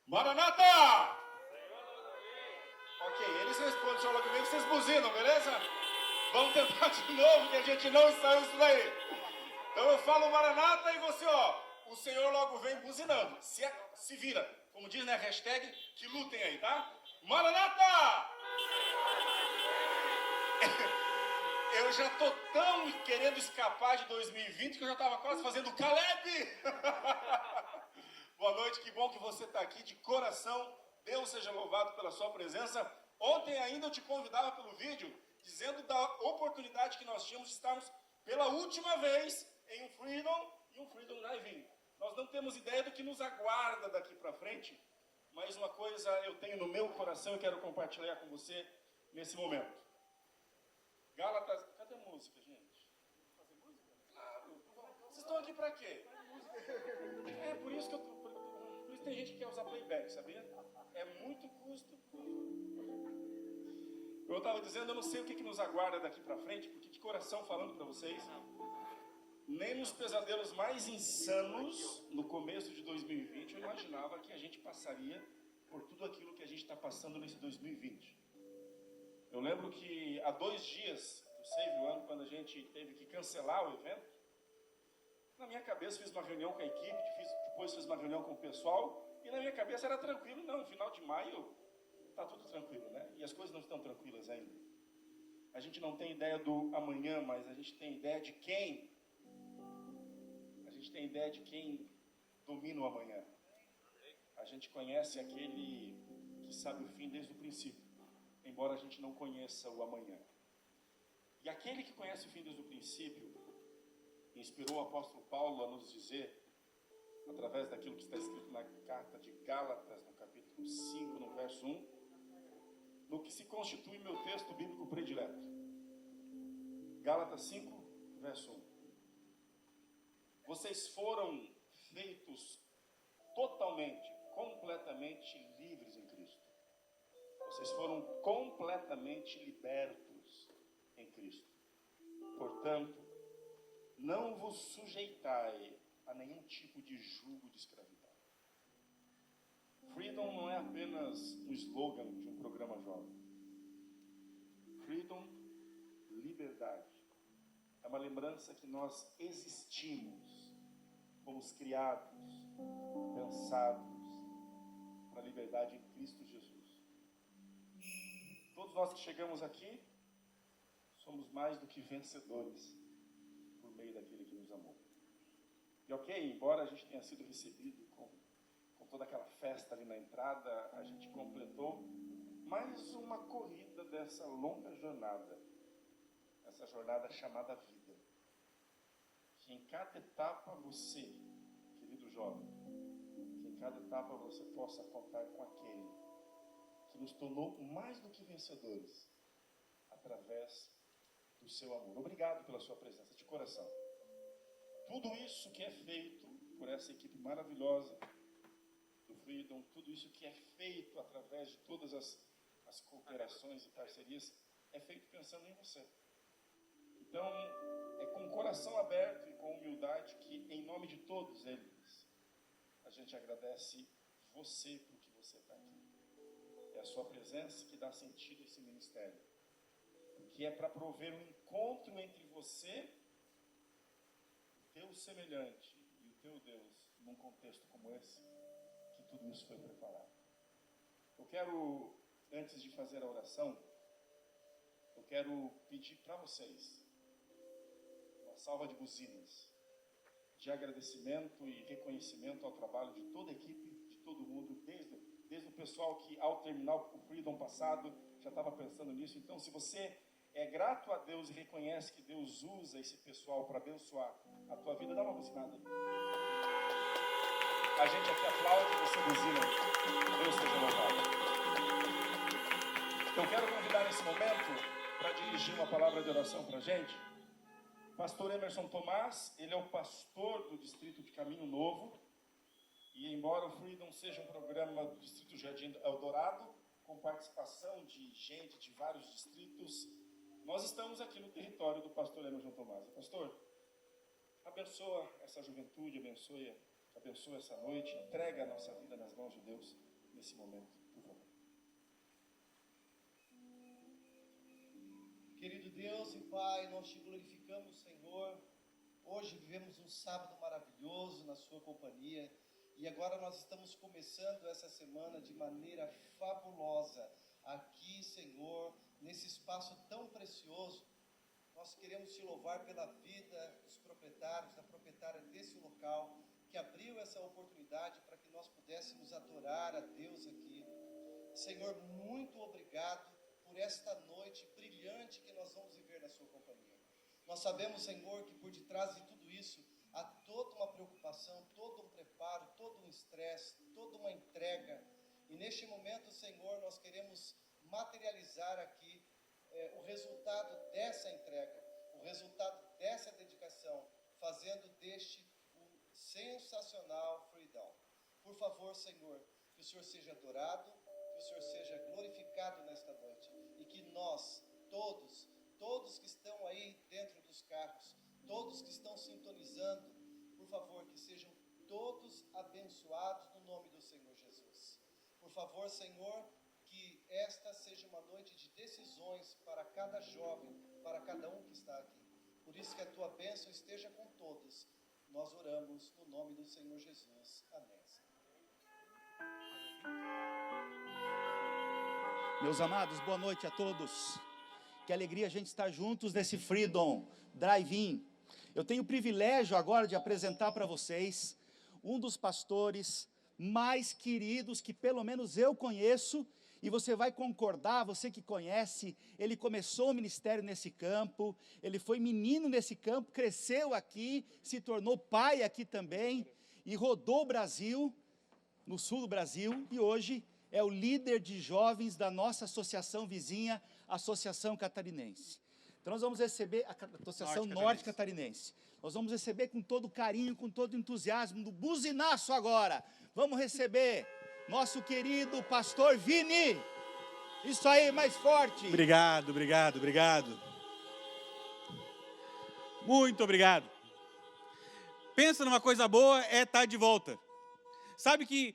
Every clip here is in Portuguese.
Maranata! Ok, eles respondem, senhor logo vem, vocês buzinam, beleza? Vamos tentar de novo, que a gente não ensaiou isso daí. Então eu falo Maranata e você, ó, o Senhor logo vem buzinando. Se vira, como diz, né, hashtag, que lutem aí, tá? Maranata! Eu já tô tão querendo escapar de 2020 que eu já tava quase fazendo Caleb! Boa noite, que bom que você está aqui de coração. Deus seja louvado pela sua presença. Ontem ainda eu te convidava pelo vídeo, dizendo da oportunidade que nós tínhamos de estarmos pela última vez em um Freedom e um Freedom Drive-In. Nós não temos ideia do que nos aguarda daqui para frente, mas uma coisa eu tenho no meu coração e quero compartilhar com você nesse momento. Gálatas... Cadê a música, gente? Fazer música? Claro. Vocês estão aqui para quê? É por isso que eu tô... Por isso tem gente que quer usar playback, sabia? É muito custo. Eu estava dizendo, eu não sei o que nos aguarda daqui para frente, porque de coração falando para vocês, nem nos pesadelos mais insanos, no começo de 2020, eu imaginava que a gente passaria por tudo aquilo que a gente está passando nesse 2020. Eu lembro que há 2 dias do Save One, quando a gente teve que cancelar o evento, na minha cabeça fiz uma reunião com a equipe, depois fiz uma reunião com o pessoal, e na minha cabeça era tranquilo. Não, no final de maio está tudo tranquilo, né? E as coisas não estão tranquilas ainda. A gente não tem ideia do amanhã, mas a gente tem ideia de quem. A gente tem ideia de quem domina o amanhã. A gente conhece aquele que sabe o fim desde o princípio, embora a gente não conheça o amanhã. E aquele que conhece o fim desde o princípio inspirou o apóstolo Paulo a nos dizer, através daquilo que está escrito na carta de Gálatas, no capítulo 5, no verso 1, no que se constitui meu texto bíblico predileto. Gálatas 5, verso 1. Vocês foram feitos totalmente, completamente livres em Cristo. Vocês foram completamente libertos em Cristo. Portanto, não vos sujeitai a nenhum tipo de jugo de escravidão. Freedom não é apenas um slogan de um programa jovem. Freedom, liberdade, é uma lembrança que nós existimos, fomos criados, pensados para a liberdade em Cristo Jesus. Todos nós que chegamos aqui somos mais do que vencedores por meio daquele que nos amou. E ok, embora a gente tenha sido recebido com toda aquela festa ali na entrada, a gente completou mais uma corrida dessa longa jornada, essa jornada chamada vida. Que em cada etapa você, querido jovem, que em cada etapa você possa contar com aquele que nos tornou mais do que vencedores através do seu amor. Obrigado pela sua presença, de coração. Tudo isso que é feito por essa equipe maravilhosa do Freedom, tudo isso que é feito através de todas as cooperações e parcerias, é feito pensando em você. Então, é com o coração aberto e com humildade que, em nome de todos eles, a gente agradece você por que você está aqui. É a sua presença que dá sentido a esse ministério, que é para prover um encontro entre você, teu semelhante e o teu Deus, num contexto como esse, que tudo isso foi preparado. Eu quero, antes de fazer a oração, eu quero pedir para vocês uma salva de buzinas, de agradecimento e reconhecimento ao trabalho de toda a equipe, de todo mundo, desde o pessoal que ao terminar o Freedom passado já estava pensando nisso. Então, se você é grato a Deus e reconhece que Deus usa esse pessoal para abençoar a tua vida, dá uma buzinada aí. A gente aqui aplaude e você buzina. Deus seja louvado. Eu quero convidar nesse momento para dirigir uma palavra de oração para a gente. Pastor Emerson Tomás, ele é o pastor do Distrito de Caminho Novo. E embora o Freedom seja um programa do Distrito Jardim Eldorado, com participação de gente de vários distritos, nós estamos aqui no território do pastor Emerson Tomás. Pastor, abençoa essa juventude, abençoa essa noite, entrega a nossa vida nas mãos de Deus. nesse momento, por favor. Querido Deus e Pai, nós te glorificamos, Senhor. Hoje vivemos um sábado maravilhoso na sua companhia e agora nós estamos começando essa semana de maneira fabulosa aqui, Senhor, nesse espaço tão precioso. Nós queremos te louvar pela vida dos proprietários, da proprietária desse local, que abriu essa oportunidade para que nós pudéssemos adorar a Deus aqui. Senhor, muito obrigado por esta noite brilhante que nós vamos viver na sua companhia. Nós sabemos, Senhor, que por detrás de tudo isso há toda uma preocupação, todo um preparo, todo um estresse, toda uma entrega. E neste momento, Senhor, nós queremos materializar aqui o resultado dessa entrega, o resultado dessa dedicação, fazendo deste um sensacional Freedom. Por favor, Senhor, que o Senhor seja adorado, que o Senhor seja glorificado nesta noite e que nós, todos que estão aí dentro dos carros, todos que estão sintonizando, por favor, que sejam todos abençoados no nome do Senhor Jesus. Por favor, Senhor, que esta seja uma noite de decisões para cada jovem, para cada um que está aqui. Por isso que a tua bênção esteja com todos. Nós oramos no nome do Senhor Jesus. Amém. Meus amados, boa noite a todos. Que alegria a gente estar juntos nesse Freedom Drive-In. Eu tenho o privilégio agora de apresentar para vocês um dos pastores mais queridos que pelo menos eu conheço, e você vai concordar, você que conhece, ele começou o ministério nesse campo, ele foi menino nesse campo, cresceu aqui, se tornou pai aqui também, e rodou o Brasil, no sul do Brasil, e hoje é o líder de jovens da nossa associação vizinha, Associação Catarinense. Então nós vamos receber a Associação Norte Catarinense. Nós vamos receber com todo carinho, com todo entusiasmo, do buzinaço agora. Vamos receber nosso querido pastor Vini. Isso aí, mais forte. Obrigado. Muito obrigado. Pensa numa coisa boa, é estar de volta. Sabe que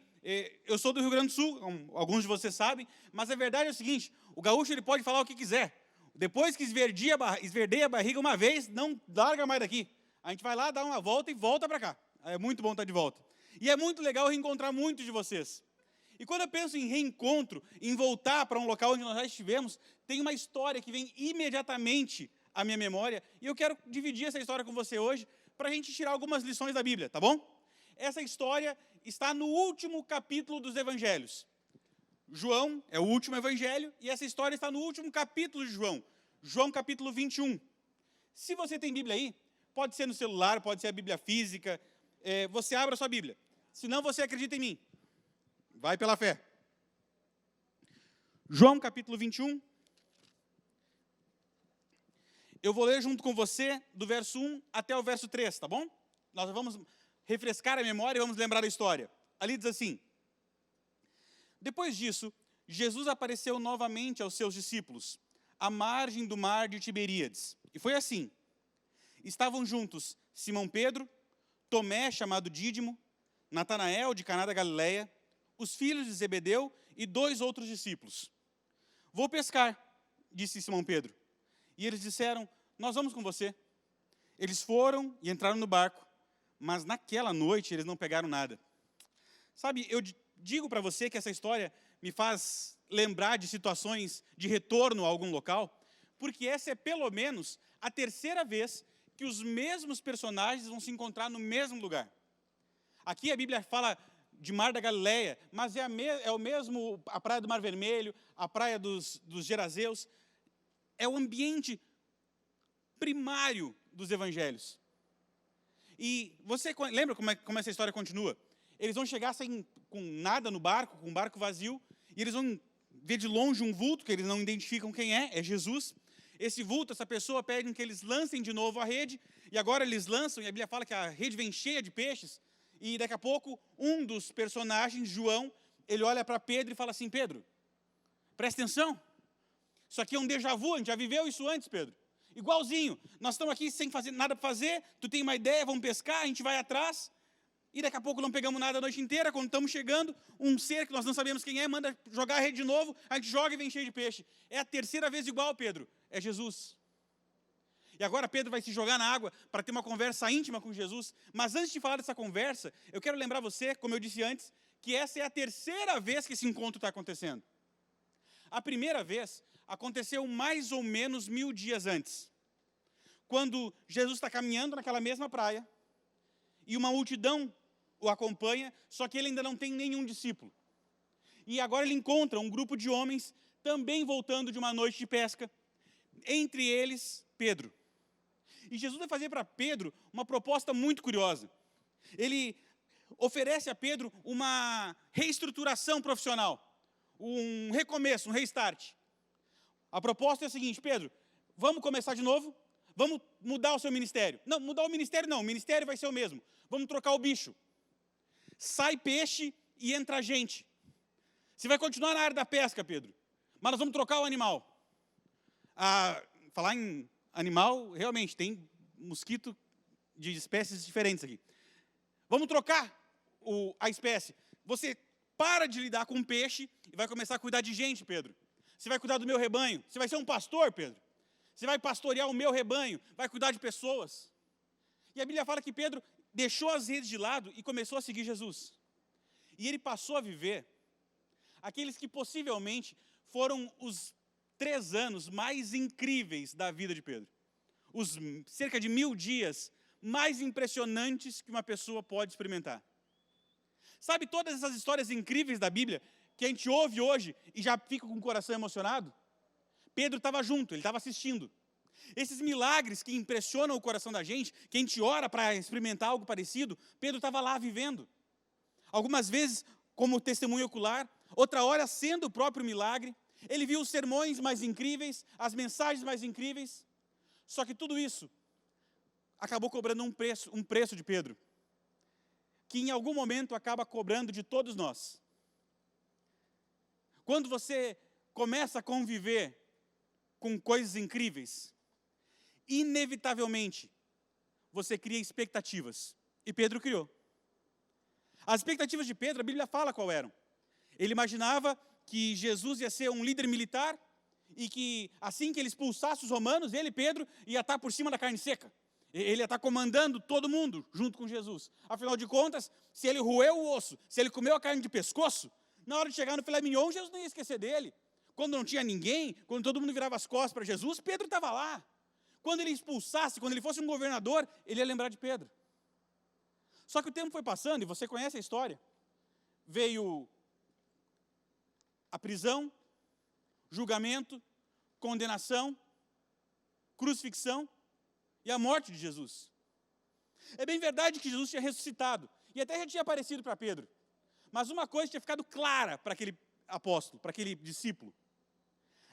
eu sou do Rio Grande do Sul, alguns de vocês sabem, mas a verdade é o seguinte, o gaúcho ele pode falar o que quiser. Depois que esverdeia a barriga uma vez, não larga mais daqui. A gente vai lá, dá uma volta e volta para cá. É muito bom estar de volta. E é muito legal reencontrar muitos de vocês. E quando eu penso em reencontro, em voltar para um local onde nós já estivemos, tem uma história que vem imediatamente à minha memória, e eu quero dividir essa história com você hoje, para a gente tirar algumas lições da Bíblia, tá bom? Essa história está no último capítulo dos Evangelhos. João é o último evangelho, e essa história está no último capítulo de João. João capítulo 21. Se você tem Bíblia aí, pode ser no celular, pode ser a Bíblia física, você abre a sua Bíblia. Se não, você acredita em mim. Vai pela fé. João capítulo 21. Eu vou ler junto com você do verso 1 até o verso 3, tá bom? Nós vamos refrescar a memória e vamos lembrar a história. Ali diz assim: depois disso, Jesus apareceu novamente aos seus discípulos, à margem do mar de Tiberíades. E foi assim: estavam juntos Simão Pedro, Tomé, chamado Dídimo, Natanael, de Caná da Galileia, os filhos de Zebedeu e 2 outros discípulos. Vou pescar, disse Simão Pedro. E eles disseram, nós vamos com você. Eles foram e entraram no barco, mas naquela noite eles não pegaram nada. Sabe, eu digo para você que essa história me faz lembrar de situações de retorno a algum local, porque essa é pelo menos a 3ª vez que os mesmos personagens vão se encontrar no mesmo lugar. Aqui a Bíblia fala de Mar da Galileia, mas é o mesmo a praia do Mar Vermelho, a praia dos Gerazeus. É o ambiente primário dos evangelhos. E você lembra como essa história continua? Eles vão chegar sem com nada no barco, com um barco vazio, e eles vão ver de longe um vulto, que eles não identificam quem é Jesus. Esse vulto, essa pessoa pede que eles lancem de novo a rede, e agora eles lançam, e a Bíblia fala que a rede vem cheia de peixes, e daqui a pouco, um dos personagens, João, ele olha para Pedro e fala assim, Pedro, presta atenção, isso aqui é um déjà vu, a gente já viveu isso antes, Pedro. Igualzinho, nós estamos aqui sem fazer nada para fazer, tu tem uma ideia, vamos pescar, a gente vai atrás, e daqui a pouco não pegamos nada a noite inteira. Quando estamos chegando, um ser que nós não sabemos quem é, manda jogar a rede de novo, a gente joga e vem cheio de peixe. É a terceira vez igual, Pedro. É Jesus. E agora Pedro vai se jogar na água para ter uma conversa íntima com Jesus. Mas antes de falar dessa conversa, eu quero lembrar você, como eu disse antes, que essa é a terceira vez que esse encontro está acontecendo. A primeira vez aconteceu mais ou menos 1000 dias antes, quando Jesus está caminhando naquela mesma praia, e uma multidão o acompanha, só que ele ainda não tem nenhum discípulo. E agora ele encontra um grupo de homens, também voltando de uma noite de pesca, entre eles, Pedro. E Jesus vai fazer para Pedro uma proposta muito curiosa. Ele oferece a Pedro uma reestruturação profissional, um recomeço, um restart. A proposta é a seguinte: Pedro, vamos começar de novo? Vamos mudar o seu ministério. Não, mudar o ministério não, o ministério vai ser o mesmo. Vamos trocar o bicho. Sai peixe e entra gente. Você vai continuar na área da pesca, Pedro, mas nós vamos trocar o animal. Falar em animal, realmente, tem mosquito de espécies diferentes aqui. Vamos trocar a espécie. Você para de lidar com peixe e vai começar a cuidar de gente, Pedro. Você vai cuidar do meu rebanho. Você vai ser um pastor, Pedro. Você vai pastorear o meu rebanho, vai cuidar de pessoas. E a Bíblia fala que Pedro deixou as redes de lado e começou a seguir Jesus. E ele passou a viver aqueles que possivelmente foram os 3 anos mais incríveis da vida de Pedro. Os cerca de 1000 dias mais impressionantes que uma pessoa pode experimentar. Sabe todas essas histórias incríveis da Bíblia que a gente ouve hoje e já fica com o coração emocionado? Pedro estava junto, ele estava assistindo. Esses milagres que impressionam o coração da gente, que a gente ora para experimentar algo parecido, Pedro estava lá vivendo. Algumas vezes como testemunho ocular, outra hora sendo o próprio milagre. Ele viu os sermões mais incríveis, as mensagens mais incríveis. Só que tudo isso acabou cobrando um preço de Pedro, que em algum momento acaba cobrando de todos nós. Quando você começa a conviver com coisas incríveis, inevitavelmente, você cria expectativas. E Pedro criou. As expectativas de Pedro, a Bíblia fala qual eram. Ele imaginava que Jesus ia ser um líder militar e que assim que ele expulsasse os romanos, ele, Pedro, ia estar por cima da carne seca. Ele ia estar comandando todo mundo junto com Jesus. Afinal de contas, se ele roeu o osso, se ele comeu a carne de pescoço, na hora de chegar no filé mignon, Jesus não ia esquecer dele. Quando não tinha ninguém, quando todo mundo virava as costas para Jesus, Pedro estava lá. Quando ele expulsasse, quando ele fosse um governador, ele ia lembrar de Pedro. Só que o tempo foi passando, e você conhece a história. Veio a prisão, julgamento, condenação, crucifixão e a morte de Jesus. É bem verdade que Jesus tinha ressuscitado, e até já tinha aparecido para Pedro. Mas uma coisa tinha ficado clara para aquele apóstolo, para aquele discípulo.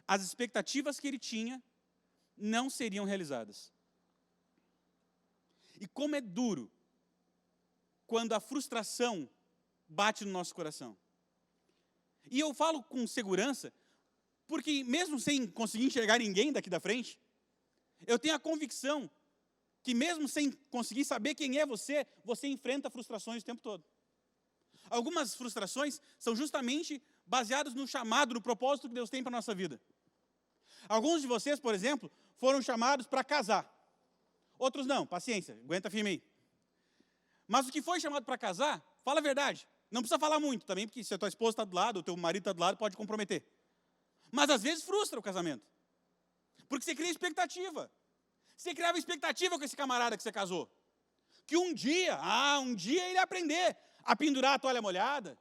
As expectativas que ele tinha não seriam realizadas. E como é duro quando a frustração bate no nosso coração. E eu falo com segurança, porque mesmo sem conseguir enxergar ninguém daqui da frente, eu tenho a convicção que mesmo sem conseguir saber quem é você, você enfrenta frustrações o tempo todo. Algumas frustrações são justamente baseadas no chamado, no propósito que Deus tem para a nossa vida. Alguns de vocês, por exemplo, foram chamados para casar. Outros não, paciência, aguenta firme aí. Mas o que foi chamado para casar, fala a verdade. Não precisa falar muito também, porque se a tua esposa está do lado, ou teu marido está do lado, pode comprometer. Mas às vezes frustra o casamento. Porque você cria expectativa. Você criava expectativa com esse camarada que você casou. Que um dia ele ia aprender a pendurar a toalha molhada.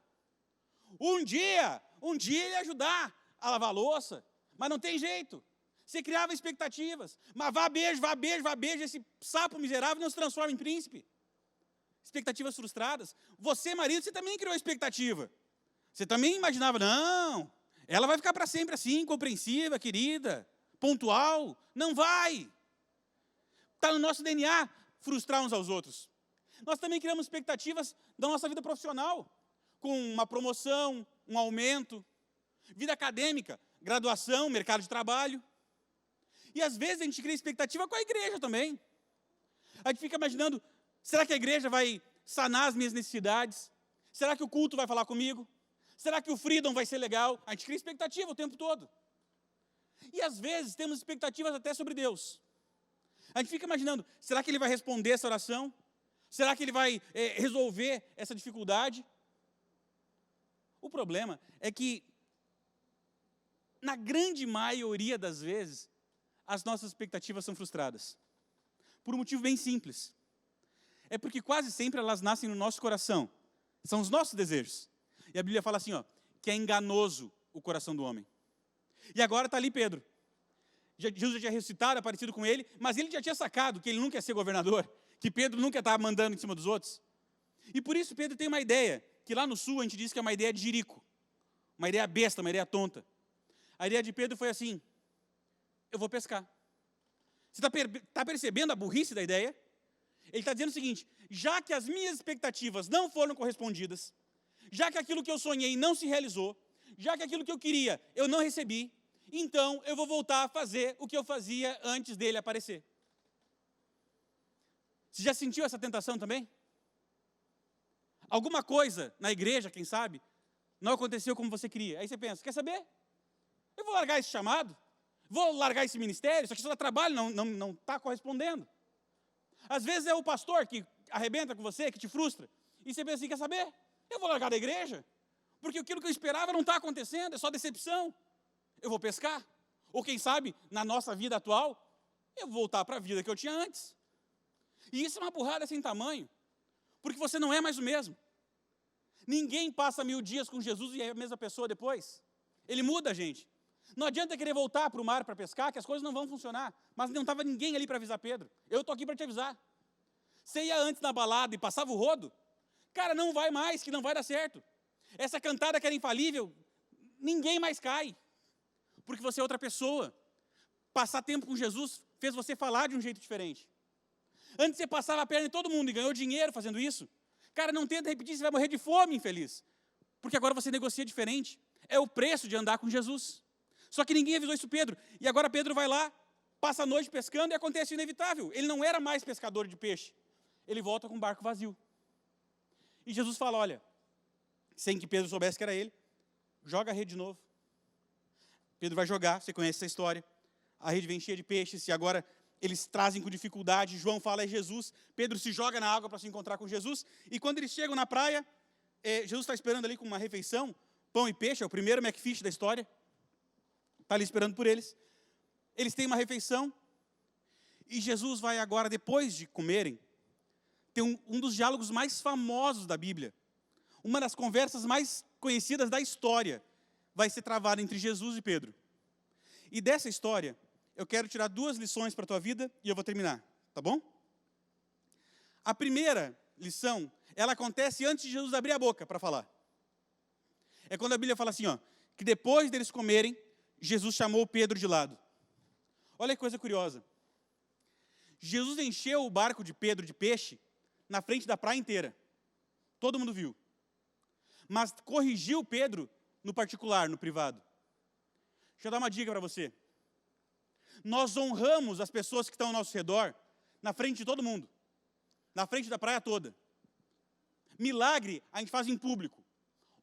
Um dia ele ia ajudar a lavar a louça. Mas não tem jeito. Você criava expectativas. Mas vá beijo, esse sapo miserável não se transforma em príncipe. Expectativas frustradas. Você, marido, você também criou expectativa. Você também imaginava, não, ela vai ficar para sempre assim, compreensiva, querida, pontual. Não vai. Está no nosso DNA frustrar uns aos outros. Nós também criamos expectativas da nossa vida profissional, com uma promoção, um aumento, vida acadêmica, graduação, mercado de trabalho. E às vezes a gente cria expectativa com a igreja também. A gente fica imaginando, será que a igreja vai sanar as minhas necessidades? Será que o culto vai falar comigo? Será que o Freedom vai ser legal? A gente cria expectativa o tempo todo. E às vezes temos expectativas até sobre Deus. A gente fica imaginando, será que Ele vai responder essa oração? Será que Ele vai resolver essa dificuldade? O problema é que, na grande maioria das vezes, as nossas expectativas são frustradas. Por um motivo bem simples. É porque quase sempre elas nascem no nosso coração. São os nossos desejos. E a Bíblia fala assim, que é enganoso o coração do homem. E agora está ali Pedro. Jesus já tinha ressuscitado, aparecido com ele, mas ele já tinha sacado que ele nunca ia ser governador, que Pedro nunca estava mandando em cima dos outros. E por isso Pedro tem uma ideia, que lá no sul a gente diz que é uma ideia de jirico, uma ideia besta, uma ideia tonta. A ideia de Pedro foi assim, eu vou pescar. Você está percebendo a burrice da ideia? Ele está dizendo o seguinte, já que as minhas expectativas não foram correspondidas, já que aquilo que eu sonhei não se realizou, já que aquilo que eu queria eu não recebi, então eu vou voltar a fazer o que eu fazia antes dele aparecer. Você já sentiu essa tentação também? Alguma coisa na igreja, quem sabe, não aconteceu como você queria. Aí você pensa, quer saber? Eu vou largar esse chamado, vou largar esse ministério, isso aqui só dá trabalho, não está correspondendo. Às vezes é o pastor que arrebenta com você, que te frustra. E você pensa assim, quer saber? Eu vou largar da igreja, porque aquilo que eu esperava não está acontecendo, é só decepção. Eu vou pescar. Ou quem sabe, na nossa vida atual, eu vou voltar para a vida que eu tinha antes. E isso é uma burrada sem tamanho, porque você não é mais o mesmo. Ninguém passa 1000 dias com Jesus e é a mesma pessoa depois. Ele muda a gente. Não adianta querer voltar para o mar para pescar, que as coisas não vão funcionar. Mas não estava ninguém ali para avisar Pedro. Eu estou aqui para te avisar. Você ia antes na balada e passava o rodo, cara, não vai mais, que não vai dar certo. Essa cantada que era infalível, ninguém mais cai. Porque você é outra pessoa. Passar tempo com Jesus fez você falar de um jeito diferente. Antes você passava a perna em todo mundo e ganhou dinheiro fazendo isso. Cara, não tenta repetir, você vai morrer de fome, infeliz. Porque agora você negocia diferente. É o preço de andar com Jesus. Só que ninguém avisou isso Pedro. E agora Pedro vai lá, passa a noite pescando e acontece o inevitável. Ele não era mais pescador de peixe. Ele volta com um barco vazio. E Jesus fala, olha, sem que Pedro soubesse que era ele, joga a rede de novo. Pedro vai jogar, você conhece essa história. A rede vem cheia de peixes e agora eles trazem com dificuldade. João fala, é Jesus. Pedro se joga na água para se encontrar com Jesus. E quando eles chegam na praia, Jesus está esperando ali com uma refeição, pão e peixe, é o primeiro McFish da história. Está ali esperando por eles. Eles têm uma refeição. E Jesus vai agora, depois de comerem, ter um dos diálogos mais famosos da Bíblia. Uma das conversas mais conhecidas da história vai ser travada entre Jesus e Pedro. E dessa história, eu quero tirar 2 lições para a tua vida e eu vou terminar, tá bom? A primeira lição, ela acontece antes de Jesus abrir a boca para falar. É quando a Bíblia fala assim, que depois deles comerem, Jesus chamou Pedro de lado. Olha que coisa curiosa. Jesus encheu o barco de Pedro de peixe na frente da praia inteira. Todo mundo viu. Mas corrigiu Pedro no particular, no privado. Deixa eu dar uma dica para você. Nós honramos as pessoas que estão ao nosso redor na frente de todo mundo. Na frente da praia toda. Milagre a gente faz em público.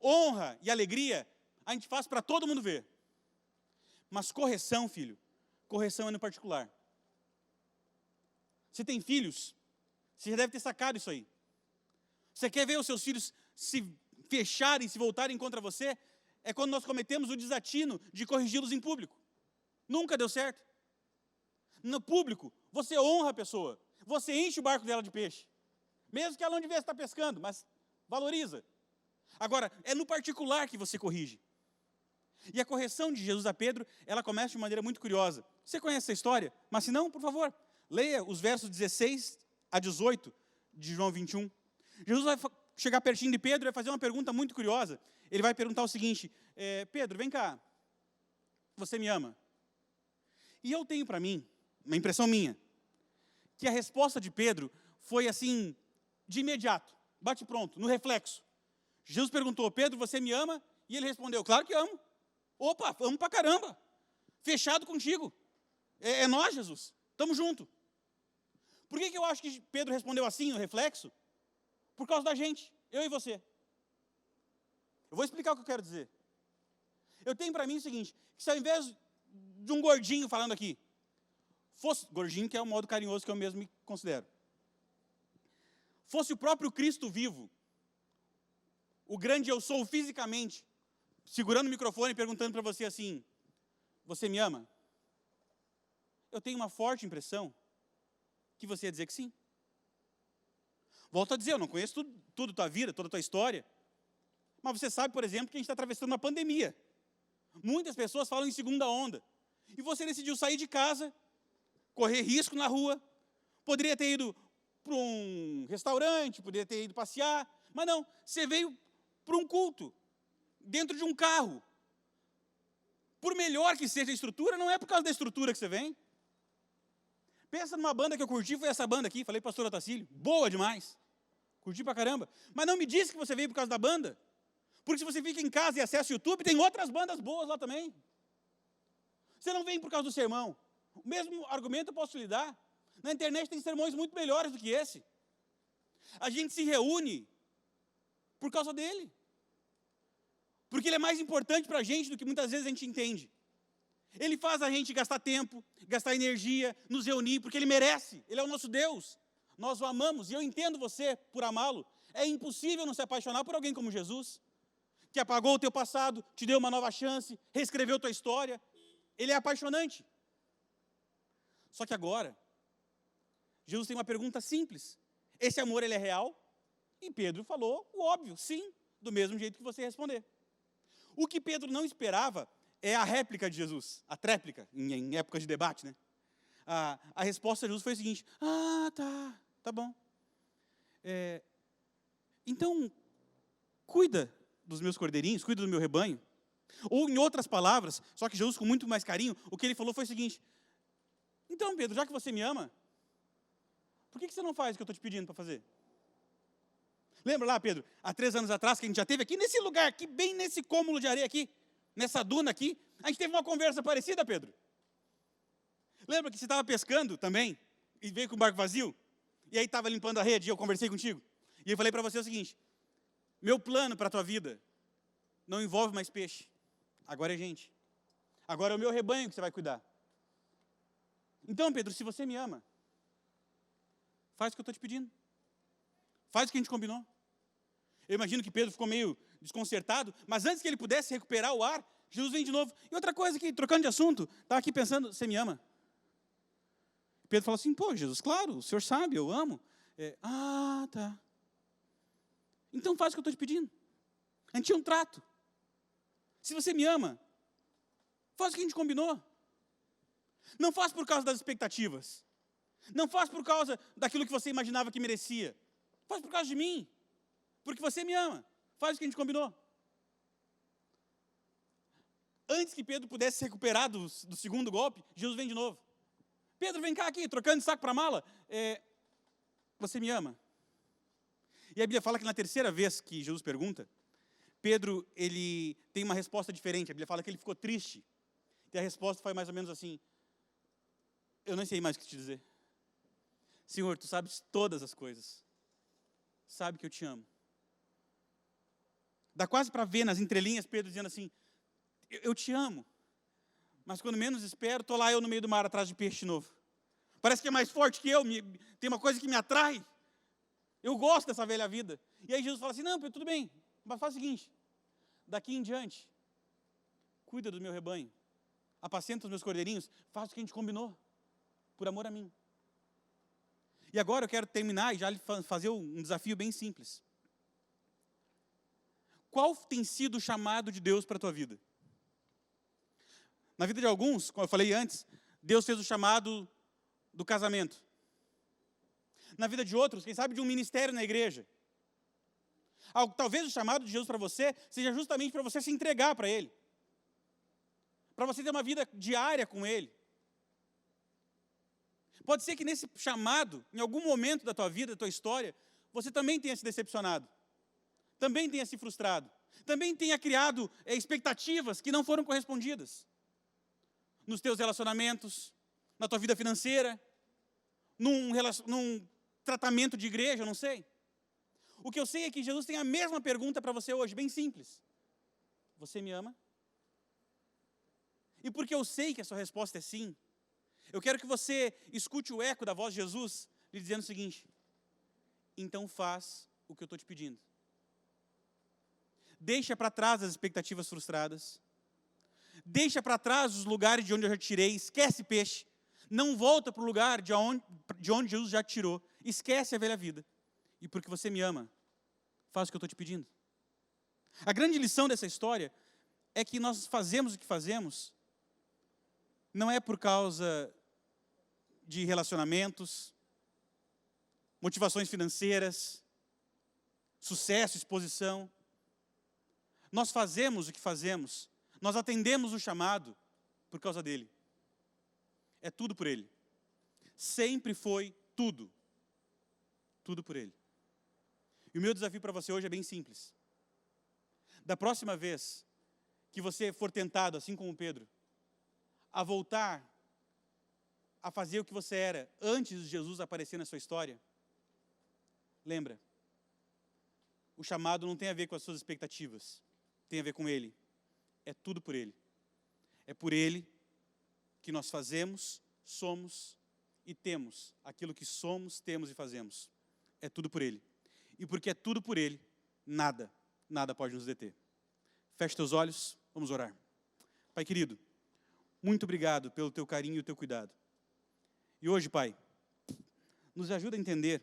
Honra e alegria a gente faz para todo mundo ver. Mas correção, filho, correção é no particular. Você tem filhos? Você já deve ter sacado isso aí. Você quer ver os seus filhos se fecharem, se voltarem contra você? É quando nós cometemos o desatino de corrigi-los em público. Nunca deu certo. No público, você honra a pessoa. Você enche o barco dela de peixe. Mesmo que ela não devesse estar pescando, mas valoriza. Agora, é no particular que você corrige. E a correção de Jesus a Pedro, ela começa de maneira muito curiosa. Você conhece essa história? Mas se não, por favor, leia os versos 16 a 18 de João 21. Jesus vai chegar pertinho de Pedro e vai fazer uma pergunta muito curiosa. Ele vai perguntar o seguinte, Pedro, vem cá, você me ama? E eu tenho para mim, uma impressão minha, que a resposta de Pedro foi assim, de imediato, bate pronto, no reflexo. Jesus perguntou, Pedro, você me ama? E ele respondeu, claro que amo. Opa, amo pra caramba. Fechado contigo. É nós, Jesus. Estamos juntos. Por que eu acho que Pedro respondeu assim, no reflexo? Por causa da gente, eu e você. Eu vou explicar o que eu quero dizer. Eu tenho para mim o seguinte, que se ao invés de um gordinho falando aqui, fosse, gordinho que é o modo carinhoso que eu mesmo me considero, fosse o próprio Cristo vivo, o grande eu sou fisicamente, segurando o microfone e perguntando para você assim, você me ama? Eu tenho uma forte impressão que você ia dizer que sim. Volto a dizer, eu não conheço tudo tua vida, toda a tua história, mas você sabe, por exemplo, que a gente está atravessando uma pandemia. Muitas pessoas falam em segunda onda. E você decidiu sair de casa, correr risco na rua, poderia ter ido para um restaurante, poderia ter ido passear, mas não, você veio para um culto, dentro de um carro. Por melhor que seja a estrutura, não é por causa da estrutura que você vem. Pensa numa banda que eu curti, foi essa banda aqui, falei para o pastor Otacílio, boa demais, curti pra caramba, mas não me disse que você veio por causa da banda, porque se você fica em casa e acessa o YouTube, tem outras bandas boas lá também. Você não vem por causa do sermão. O mesmo argumento eu posso lhe dar. Na internet tem sermões muito melhores do que esse. A gente se reúne por causa dele. Porque ele é mais importante para a gente do que muitas vezes a gente entende. Ele faz a gente gastar tempo, gastar energia, nos reunir, porque ele merece. Ele é o nosso Deus. Nós o amamos, e eu entendo você por amá-lo. É impossível não se apaixonar por alguém como Jesus, que apagou o teu passado, te deu uma nova chance, reescreveu tua história. Ele é apaixonante. Só que agora, Jesus tem uma pergunta simples. Esse amor, ele é real? E Pedro falou o óbvio, sim, do mesmo jeito que você responder. O que Pedro não esperava é a réplica de Jesus, a tréplica, em época de debate, né? A resposta de Jesus foi a seguinte, tá bom. Então, cuida dos meus cordeirinhos, cuida do meu rebanho. Ou em outras palavras, só que Jesus com muito mais carinho, o que ele falou foi o seguinte, então Pedro, já que você me ama, por que você não faz o que eu estou te pedindo para fazer? Lembra lá, Pedro, há 3 anos atrás, que a gente já teve aqui, nesse lugar aqui, bem nesse cômulo de areia aqui, nessa duna aqui, a gente teve uma conversa parecida, Pedro. Lembra que você estava pescando também, e veio com o barco vazio, e aí estava limpando a rede, e eu conversei contigo, e eu falei para você o seguinte, meu plano para a tua vida não envolve mais peixe, agora é gente. Agora é o meu rebanho que você vai cuidar. Então, Pedro, se você me ama, faz o que eu estou te pedindo. Faz o que a gente combinou. Eu imagino que Pedro ficou meio desconcertado, mas antes que ele pudesse recuperar o ar, Jesus vem de novo. E outra coisa aqui, trocando de assunto, estava aqui pensando, você me ama? Pedro falou assim, pô, Jesus, claro, o senhor sabe, eu amo. Tá. Então faz o que eu estou te pedindo. A gente tinha um trato. Se você me ama, faz o que a gente combinou. Não faz por causa das expectativas. Não faz por causa daquilo que você imaginava que merecia. Faz por causa de mim. Porque você me ama. Faz o que a gente combinou. Antes que Pedro pudesse se recuperar do segundo golpe, Jesus vem de novo. Pedro, vem cá aqui, trocando de saco para mala. Você me ama? E a Bíblia fala que na terceira vez que Jesus pergunta, Pedro, ele tem uma resposta diferente. A Bíblia fala que ele ficou triste. E a resposta foi mais ou menos assim, eu não sei mais o que te dizer. Senhor, tu sabes todas as coisas. Sabe que eu te amo. Dá quase para ver nas entrelinhas Pedro dizendo assim, eu te amo. Mas quando menos espero, estou lá eu no meio do mar atrás de peixe de novo. Parece que é mais forte que eu, tem uma coisa que me atrai. Eu gosto dessa velha vida. E aí Jesus fala assim, não, Pedro, tudo bem, mas faz o seguinte, daqui em diante, cuida do meu rebanho, apacenta os meus cordeirinhos, faz o que a gente combinou, por amor a mim. E agora eu quero terminar e já lhe fazer um desafio bem simples. Qual tem sido o chamado de Deus para a tua vida? Na vida de alguns, como eu falei antes, Deus fez o chamado do casamento. Na vida de outros, quem sabe de um ministério na igreja. Talvez o chamado de Jesus para você seja justamente para você se entregar para Ele. Para você ter uma vida diária com Ele. Pode ser que nesse chamado, em algum momento da tua vida, da tua história, você também tenha se decepcionado. Também tenha se frustrado. Também tenha criado expectativas que não foram correspondidas. Nos teus relacionamentos, na tua vida financeira, num tratamento de igreja, não sei. O que eu sei é que Jesus tem a mesma pergunta para você hoje, bem simples. Você me ama? E porque eu sei que a sua resposta é sim, eu quero que você escute o eco da voz de Jesus lhe dizendo o seguinte: então faz o que eu estou te pedindo. Deixa para trás as expectativas frustradas. Deixa para trás os lugares de onde eu já te tirei. Esquece peixe. Não volta para o lugar de onde Jesus já te tirou. Esquece a velha vida. E porque você me ama, faz o que eu estou te pedindo. A grande lição dessa história é que nós fazemos o que fazemos não é por causa de relacionamentos, motivações financeiras, sucesso, exposição. Nós fazemos o que fazemos, nós atendemos o chamado por causa dele. É tudo por ele. Sempre foi tudo. Tudo por ele. E o meu desafio para você hoje é bem simples. Da próxima vez que você for tentado, assim como Pedro, a voltar a fazer o que você era antes de Jesus aparecer na sua história, lembra, o chamado não tem a ver com as suas expectativas, tem a ver com ele. É tudo por ele. É por ele que nós fazemos, somos e temos aquilo que somos, temos e fazemos. É tudo por ele. E porque é tudo por ele, nada pode nos deter. Feche teus olhos, vamos orar. Pai querido, muito obrigado pelo teu carinho e o teu cuidado. E hoje, Pai, nos ajuda a entender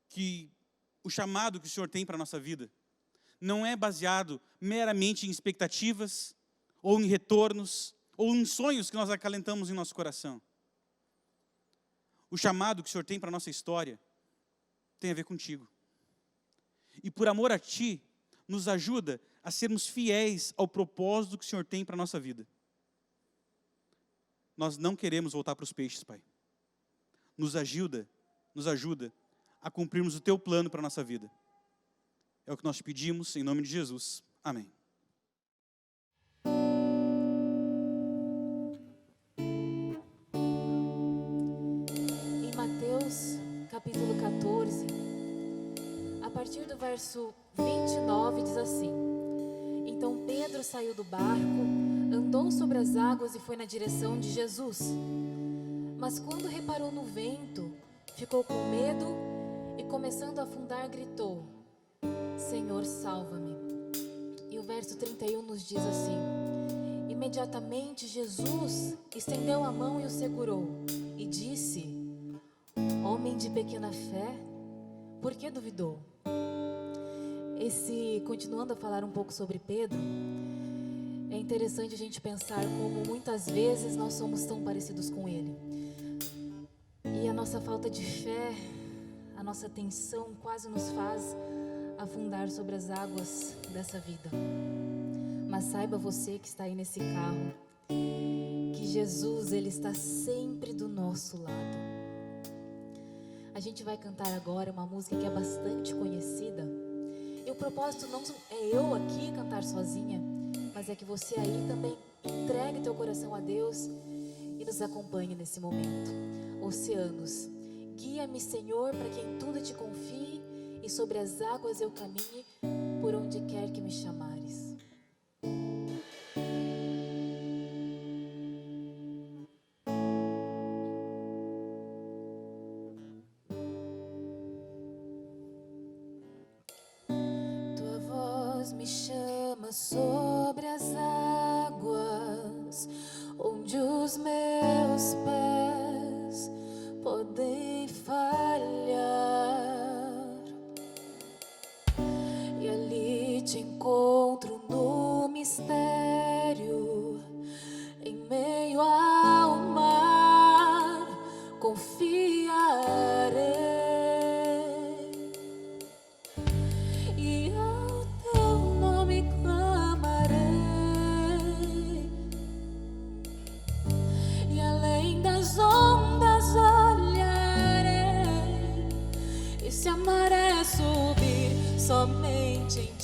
que o chamado que o Senhor tem para a nossa vida não é baseado meramente em expectativas, ou em retornos, ou em sonhos que nós acalentamos em nosso coração. O chamado que o Senhor tem para a nossa história tem a ver contigo. E por amor a Ti, nos ajuda a sermos fiéis ao propósito que o Senhor tem para a nossa vida. Nós não queremos voltar para os peixes, Pai. Nos ajuda a cumprirmos o Teu plano para a nossa vida. É o que nós te pedimos, em nome de Jesus. Amém. Em Mateus, capítulo 14, a partir do verso 29, diz assim: Então Pedro saiu do barco, andou sobre as águas e foi na direção de Jesus. Mas quando reparou no vento, ficou com medo e, começando a afundar, gritou: Senhor, salva-me. E o verso 31 nos diz assim: Imediatamente Jesus estendeu a mão e o segurou e disse: Homem de pequena fé, por que duvidou? Continuando a falar um pouco sobre Pedro, é interessante a gente pensar como muitas vezes nós somos tão parecidos com ele. E a nossa falta de fé, a nossa tensão quase nos faz afundar sobre as águas dessa vida. Mas saiba você que está aí nesse carro, que Jesus, Ele está sempre do nosso lado. A gente vai cantar agora uma música que é bastante conhecida. E o propósito não é eu aqui cantar sozinha, mas é que você aí também entregue teu coração a Deus e nos acompanhe nesse momento. Oceanos, guia-me, Senhor, para que em tudo te confie e sobre as águas eu caminhe por onde quer que me chamares. Tua voz me chama sobre as águas, onde os meus pés podem falhar. E ali te encontro no mistério, em meio ao mar, confiarei. E ao teu nome clamarei, e além das ondas olharei, e se a maré subir, somente em